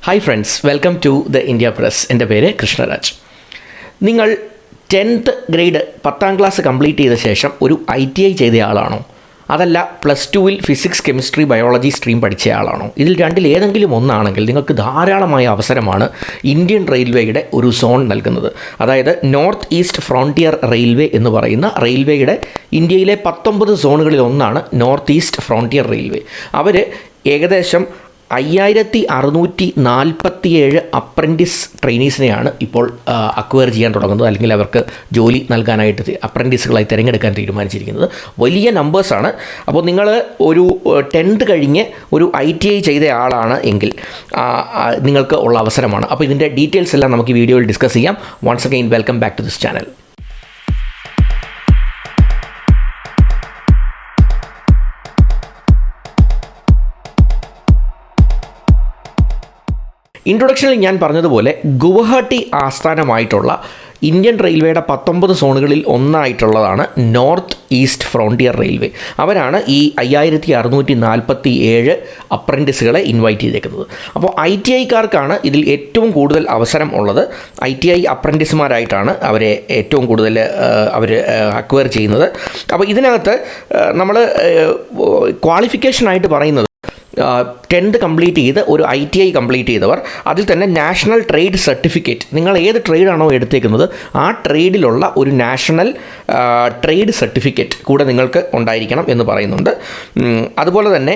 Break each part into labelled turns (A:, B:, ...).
A: Hi friends, welcome to the India press. എൻ്റെ പേര് കൃഷ്ണരാജ്. നിങ്ങൾ 10th ഗ്രേഡ് 10ാം ക്ലാസ് കംപ്ലീറ്റ് ചെയ്ത ശേഷം ഒരു ITI ചെയ്ത ആളാണോ? അതല്ല +2-ൽ ഫിസിക്സ്, കെമിസ്ട്രി, ബയോളജി സ്ട്രീം പഠിച്ച ആളാണോ? ഇതിൽ രണ്ടിൽ ഏതെങ്കിലും ഒന്നാണെങ്കിൽ നിങ്ങൾക്ക് ധാരാളമായ അവസരമാണ് ഇന്ത്യൻ റെയിൽവേയുടെ ഒരു സോൺ നൽകുന്നത്. അതായത് നോർത്ത് ഈസ്റ്റ് ഫ്രോണ്ടിയർ റെയിൽവേ എന്ന് പറയുന്ന റെയിൽവേയുടെ ഇന്ത്യയിലെ 19 സോണുകളിൽ ഒന്നാണ് നോർത്ത് ഈസ്റ്റ് ഫ്രോണ്ടിയർ റെയിൽവേ. അവർ ഏകദേശം 5647 അപ്രൻറ്റിസ് ട്രെയിനീസിനെയാണ് ഇപ്പോൾ അക്വയർ ചെയ്യാൻ തുടങ്ങുന്നത്, അല്ലെങ്കിൽ അവർക്ക് ജോലി നൽകാനായിട്ട് അപ്രൻറ്റീസുകളായി തിരഞ്ഞെടുക്കാൻ തീരുമാനിച്ചിരിക്കുന്നത്. വലിയ നമ്പേഴ്സാണ്. അപ്പോൾ നിങ്ങൾ ഒരു 10th കഴിഞ്ഞ് ഒരു ITI ചെയ്ത ആളാണ് എങ്കിൽ നിങ്ങൾക്ക് ഉള്ള അവസരമാണ്. അപ്പോൾ ഇതിൻ്റെ ഡീറ്റെയിൽസ് എല്ലാം നമുക്ക് ഈ വീഡിയോയിൽ ഡിസ്കസ് ചെയ്യാം. Once again welcome back to this channel. ഇൻട്രൊഡക്ഷനിൽ ഞാൻ പറഞ്ഞതുപോലെ ഗുവാഹട്ടി ആസ്ഥാനമായിട്ടുള്ള ഇന്ത്യൻ റെയിൽവേയുടെ 19 സോണുകളിൽ ഒന്നായിട്ടുള്ളതാണ് നോർത്ത് ഈസ്റ്റ് ഫ്രോണ്ടിയർ റെയിൽവേ. അവരാണ് ഈ 5647 അപ്രൻറ്റിസുകളെ ഇൻവൈറ്റ് ചെയ്തേക്കുന്നത്. അപ്പോൾ ITIക്കാർക്കാണ് ഇതിൽ ഏറ്റവും കൂടുതൽ അവസരം ഉള്ളത്. ITI അപ്രൻറ്റിസുമാരായിട്ടാണ് അവരെ ഏറ്റവും കൂടുതൽ അവർ അക്വയർ ചെയ്യുന്നത്. അപ്പോൾ ഇതിനകത്ത് നമ്മൾ ക്വാളിഫിക്കേഷനായിട്ട് പറയുന്നത് 10th കംപ്ലീറ്റ് ചെയ്ത് ഒരു ITI കംപ്ലീറ്റ് ചെയ്തവർ, അതിൽ തന്നെ നാഷണൽ ട്രേഡ് സർട്ടിഫിക്കറ്റ്, നിങ്ങൾ ഏത് ട്രേഡാണോ എടുത്തേക്കുന്നത് ആ ട്രേഡിലുള്ള ഒരു നാഷണൽ ട്രേഡ് സർട്ടിഫിക്കറ്റ് കൂടെ നിങ്ങൾക്ക് ഉണ്ടായിരിക്കണം എന്ന് പറയുന്നുണ്ട്. അതുപോലെ തന്നെ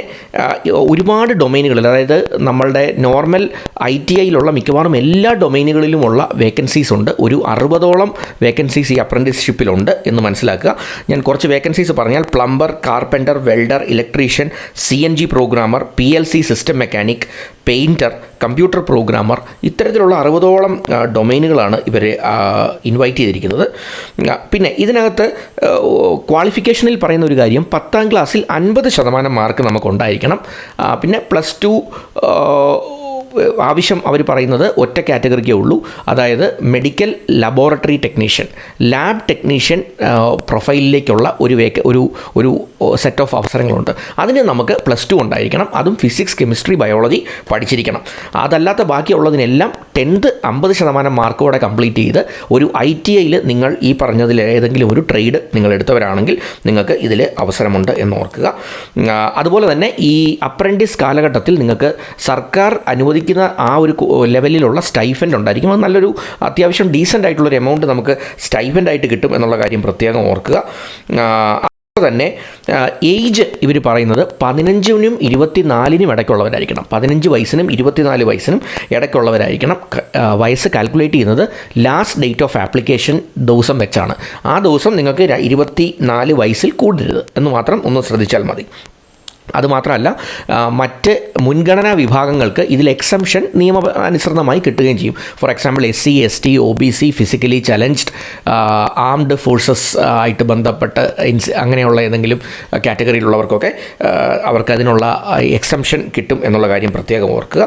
A: ഒരുപാട് ഡൊമൈനുകളിൽ, അതായത് നമ്മളുടെ നോർമൽ ITIയിലുള്ള മിക്കവാറും എല്ലാ ഡൊമൈനുകളിലുമുള്ള വേക്കൻസീസ് ഉണ്ട്. ഒരു 60ഓളം വേക്കൻസീസ് ഈ അപ്രൻറ്റീസ്ഷിപ്പിലുണ്ട് എന്ന് മനസ്സിലാക്കുക. ഞാൻ കുറച്ച് വേക്കൻസീസ് പറഞ്ഞാൽ: plumber, carpenter, welder, electrician, CNG programmer, PLC system mechanic, painter, computer programmer, ഇത്തരത്തിലുള്ള 60ഓളം ഡൊമൈനുകളാണ് ഇവർ ഇൻവൈറ്റ് ചെയ്തിരിക്കുന്നത്. പിന്നെ ഇതിനകത്ത് ക്വാളിഫിക്കേഷനിൽ പറയുന്ന ഒരു കാര്യം, 10ാം ക്ലാസ്സിൽ 50% മാർക്ക് നമുക്കുണ്ടായിരിക്കണം. പിന്നെ +2 ആവശ്യം അവർ പറയുന്നത് ഒറ്റ കാറ്റഗറിക്കേ ഉള്ളൂ. അതായത് medical laboratory technician, lab technician പ്രൊഫൈലിലേക്കുള്ള ഒരു സെറ്റ് ഓഫ് അവസരങ്ങളുണ്ട്. അതിന് നമുക്ക് +2 ഉണ്ടായിരിക്കണം. അതും ഫിസിക്സ്, കെമിസ്ട്രി, ബയോളജി പഠിച്ചിരിക്കണം. അതല്ലാത്ത ബാക്കിയുള്ളതിനെല്ലാം 10th 50% മാർക്കോടെ കംപ്ലീറ്റ് ചെയ്ത് ഒരു ITIയിൽ നിങ്ങൾ ഈ പറഞ്ഞതിൽ ഏതെങ്കിലും ഒരു ട്രേഡ് നിങ്ങൾ എടുത്തവരാണെങ്കിൽ നിങ്ങൾക്ക് ഇതിൽ അവസരമുണ്ട് എന്ന് ഓർക്കുക. അതുപോലെ തന്നെ ഈ അപ്രൻറ്റിസ് കാലഘട്ടത്തിൽ നിങ്ങൾക്ക് സർക്കാർ അനുവദിക്കുന്ന ആ ഒരു ലെവലിലുള്ള സ്റ്റൈഫൻഡ് ഉണ്ടായിരിക്കും. അത് നല്ലൊരു അത്യാവശ്യം ഡീസൻ്റ് ആയിട്ടുള്ളൊരു എമൗണ്ട് നമുക്ക് സ്റ്റൈഫൻഡായിട്ട് കിട്ടും എന്നുള്ള കാര്യം പ്രത്യേകം ഓർക്കുക. തന്നെ ഏജ് ഇവർ പറയുന്നത് 15-നും 24-നും ഇടയ്ക്കുള്ളവരായിരിക്കണം. 15 വയസ്സിനും 24 വയസ്സിനും ഇടയ്ക്കുള്ളവരായിരിക്കണം. വയസ്സ് കാൽക്കുലേറ്റ് ചെയ്യുന്നത് ലാസ്റ്റ് ഡേറ്റ് ഓഫ് ആപ്ലിക്കേഷൻ ദിവസം വെച്ചാണ്. ആ ദിവസം നിങ്ങൾക്ക് 24 വയസ്സിൽ കൂടരുത് എന്ന് മാത്രം ഒന്ന് ശ്രദ്ധിച്ചാൽ മതി. അതുമാത്രമല്ല, മറ്റ് മുൻഗണനാ വിഭാഗങ്ങൾക്ക് ഇതിൽ എക്സംഷൻ നിയമാനുസൃതമായി കിട്ടുകയും ചെയ്യും. For example SC, ST, OBC, physically challenged, armed forces ആയിട്ട് ബന്ധപ്പെട്ട് അങ്ങനെയുള്ള ഏതെങ്കിലും കാറ്റഗറിയിലുള്ളവർക്കൊക്കെ അവർക്ക് അതിനുള്ള എക്സംഷൻ കിട്ടും എന്നുള്ള കാര്യം പ്രത്യേകം ഓർക്കുക.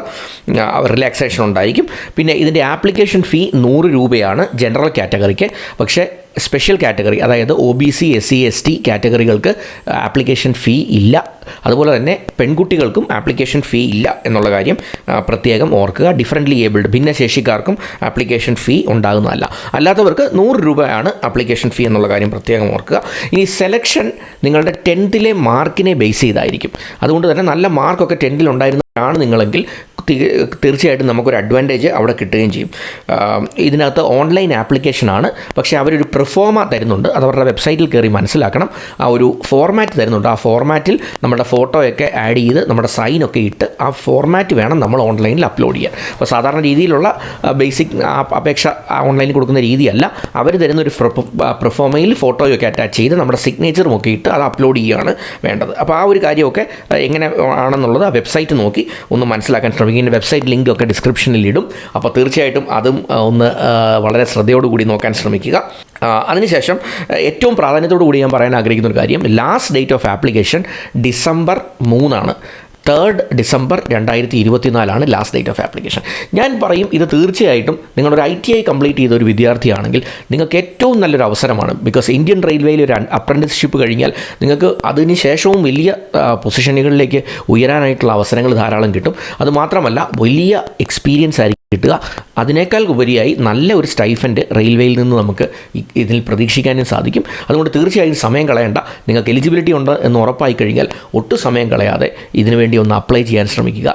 A: റിലാക്സേഷൻ ഉണ്ടായിരിക്കും. പിന്നെ ഇതിൻ്റെ ആപ്ലിക്കേഷൻ ഫീ 100 രൂപയാണ് ജനറൽ കാറ്റഗറിക്ക്. പക്ഷേ സ്പെഷ്യൽ കാറ്റഗറി, അതായത് OBC, SC, ST കാറ്റഗറികൾക്ക് ആപ്ലിക്കേഷൻ ഫീ ഇല്ല. അതുപോലെ തന്നെ പെൺകുട്ടികൾക്കും ആപ്ലിക്കേഷൻ ഫീ ഇല്ല എന്നുള്ള കാര്യം പ്രത്യേകം ഓർക്കുക. ഡിഫറൻ്റ്ലി ഏബിൾഡ്, ഭിന്നശേഷിക്കാർക്കും ആപ്ലിക്കേഷൻ ഫീ ഉണ്ടാകുന്നതല്ല. അല്ലാത്തവർക്ക് 100 രൂപയാണ് ആപ്ലിക്കേഷൻ ഫീ എന്നുള്ള കാര്യം പ്രത്യേകം ഓർക്കുക. ഇനി സെലക്ഷൻ നിങ്ങളുടെ 10th മാർക്കിനെ ബേസ് ചെയ്തായിരിക്കും. അതുകൊണ്ട് തന്നെ നല്ല മാർക്കൊക്കെ 10th ഉണ്ടായിരുന്നതാണ് നിങ്ങളെങ്കിൽ തീർച്ചയായിട്ടും നമുക്കൊരു അഡ്വാൻറ്റേജ് അവിടെ കിട്ടുകയും ചെയ്യും. ഇതിനകത്ത് ഓൺലൈൻ ആപ്ലിക്കേഷനാണ്. പക്ഷേ അവരൊരു പ്രൊഫോമ തരുന്നുണ്ട്. അത് അവരുടെ വെബ്സൈറ്റിൽ കയറി മനസ്സിലാക്കണം. ആ ഒരു ഫോർമാറ്റ് തരുന്നുണ്ട്. ആ ഫോർമാറ്റിൽ നമ്മുടെ ഫോട്ടോയൊക്കെ ആഡ് ചെയ്ത് നമ്മുടെ സൈനൊക്കെ ഇട്ട് ആ ഫോർമാറ്റ് വേണം നമ്മൾ ഓൺലൈനിൽ അപ്ലോഡ് ചെയ്യാൻ. അപ്പോൾ സാധാരണ രീതിയിലുള്ള ബേസിക് അപേക്ഷ ഓൺലൈനിൽ കൊടുക്കുന്ന രീതിയല്ല. അവർ തരുന്നൊരു പ്രൊഫോമയിൽ ഫോട്ടോയൊക്കെ അറ്റാച്ച് ചെയ്ത് നമ്മുടെ സിഗ്നേച്ചറും ഒക്കെ ഇട്ട് അത് അപ്ലോഡ് ചെയ്യുകയാണ് വേണ്ടത്. അപ്പോൾ ആ ഒരു കാര്യമൊക്കെ എങ്ങനെ ആണെന്നുള്ളത് ആ വെബ്സൈറ്റ് നോക്കി ഒന്ന് മനസ്സിലാക്കാൻ ശ്രമിക്കും. ഇതിൻ്റെ വെബ്സൈറ്റ് ലിങ്ക് ഒക്കെ ഡിസ്ക്രിപ്ഷനിൽ ഇടും. അപ്പോൾ തീർച്ചയായിട്ടും അതും ഒന്ന് വളരെ ശ്രദ്ധയോടുകൂടി നോക്കാൻ ശ്രമിക്കുക. അതിനുശേഷം ഏറ്റവും പ്രാധാന്യത്തോടു കൂടി ഞാൻ പറയാൻ ആഗ്രഹിക്കുന്ന ഒരു കാര്യം, last date of application December 3 ആണ്. 3 December 2024 last date of application. ഞാൻ പറയും ഇത് തീർച്ചയായിട്ടും നിങ്ങളൊരു ITI കംപ്ലീറ്റ് ചെയ്ത ഒരു വിദ്യാർത്ഥിയാണെങ്കിൽ നിങ്ങൾക്ക് ഏറ്റവും നല്ലൊരു അവസരമാണ്. ബിക്കോസ് ഇന്ത്യൻ റെയിൽവേയിൽ ഒരു അപ്രൻറ്റിസ്ഷിപ്പ് കഴിഞ്ഞാൽ നിങ്ങൾക്ക് അതിന് ശേഷവും വലിയ പൊസിഷനുകളിലേക്ക് ഉയരാനായിട്ടുള്ള അവസരങ്ങൾ ധാരാളം കിട്ടും. അതുമാത്രമല്ല വലിയ എക്സ്പീരിയൻസ് ആയിരിക്കും കിട്ടുക. അതിനേക്കാൾ ഉപരിയായി നല്ല ഒരു സ്റ്റൈഫൻഡ് റെയിൽവേയിൽ നിന്ന് നമുക്ക് ഇതിൽ പ്രതീക്ഷിക്കാനും സാധിക്കും. അതുകൊണ്ട് തീർച്ചയായും സമയം കളയേണ്ട. നിങ്ങൾക്ക് എലിജിബിലിറ്റി ഉണ്ട് എന്ന് ഉറപ്പായി കഴിഞ്ഞാൽ ഒട്ടും സമയം കളയാതെ ഇതിനുവേണ്ടി ഒന്ന് അപ്ലൈ ചെയ്യാൻ ശ്രമിക്കുക.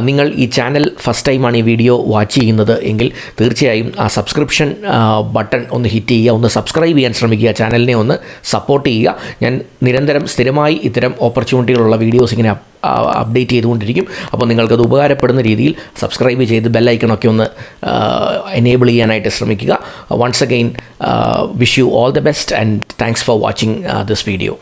A: നിങ്ങൾ ഈ ചാനൽ ഫസ്റ്റ് ടൈമാണ് ഈ വീഡിയോ വാച്ച് ചെയ്യുന്നത് എങ്കിൽ തീർച്ചയായും ആ സബ്സ്ക്രിപ്ഷൻ ബട്ടൺ ഒന്ന് ഹിറ്റ് ചെയ്യുക, ഒന്ന് സബ്സ്ക്രൈബ് ചെയ്യാൻ ശ്രമിക്കുക, ചാനലിനെ ഒന്ന് സപ്പോർട്ട് ചെയ്യുക. ഞാൻ നിരന്തരം സ്ഥിരമായി ഇത്തരം ഓപ്പർച്യൂണിറ്റികളുള്ള വീഡിയോസ് ഇങ്ങനെ അപ്ഡേറ്റ് ചെയ്തുകൊണ്ടിരിക്കും. അപ്പോൾ നിങ്ങൾക്കത് ഉപകാരപ്പെടുന്ന രീതിയിൽ സബ്സ്ക്രൈബ് ചെയ്ത് ബെല്ലൈക്കണൊക്കെ ഒന്ന് എനേബിൾ ചെയ്യാനായിട്ട് ശ്രമിക്കുക. Once again wish you all the best and thanks for watching this video.